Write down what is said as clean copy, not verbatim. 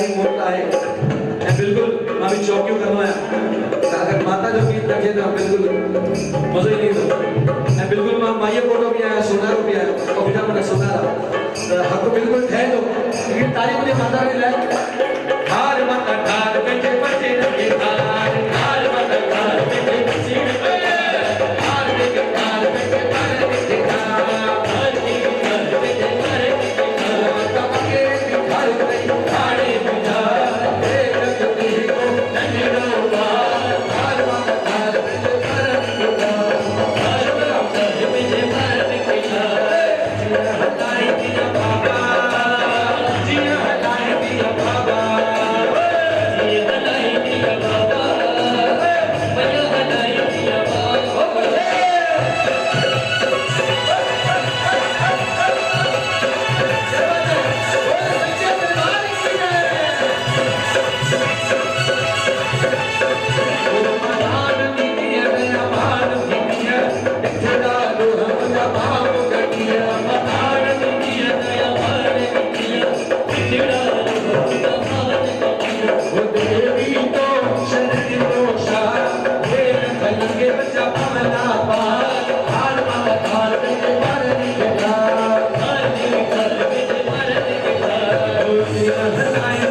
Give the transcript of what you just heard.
तारीख मोटा है मैं बिल्कुल मामी चौकियों करवाया अगर माता जो गीत रखे तो बिल्कुल मजा ही नहीं दो मैं बिल्कुल माइया फोटो भी आया सोनारो भी आया और बिना मैंने सोनारा हक बिल्कुल ठहर दो लेकिन तारीख मुझे माता ने लाया हार माता ढाल बेटे बच्चे रखे हार माता ढाल बेटे बच्चे हार बेटे ढाल बेटे हार बेटे हार की हार बेटे हार की तब के हार नहीं हारे बिना रे रखती को नन्हे हार माता ढाल बेटे हार बेटे हार बेटे हटाई दिया बाबा जिया हटाई दिया बाबा I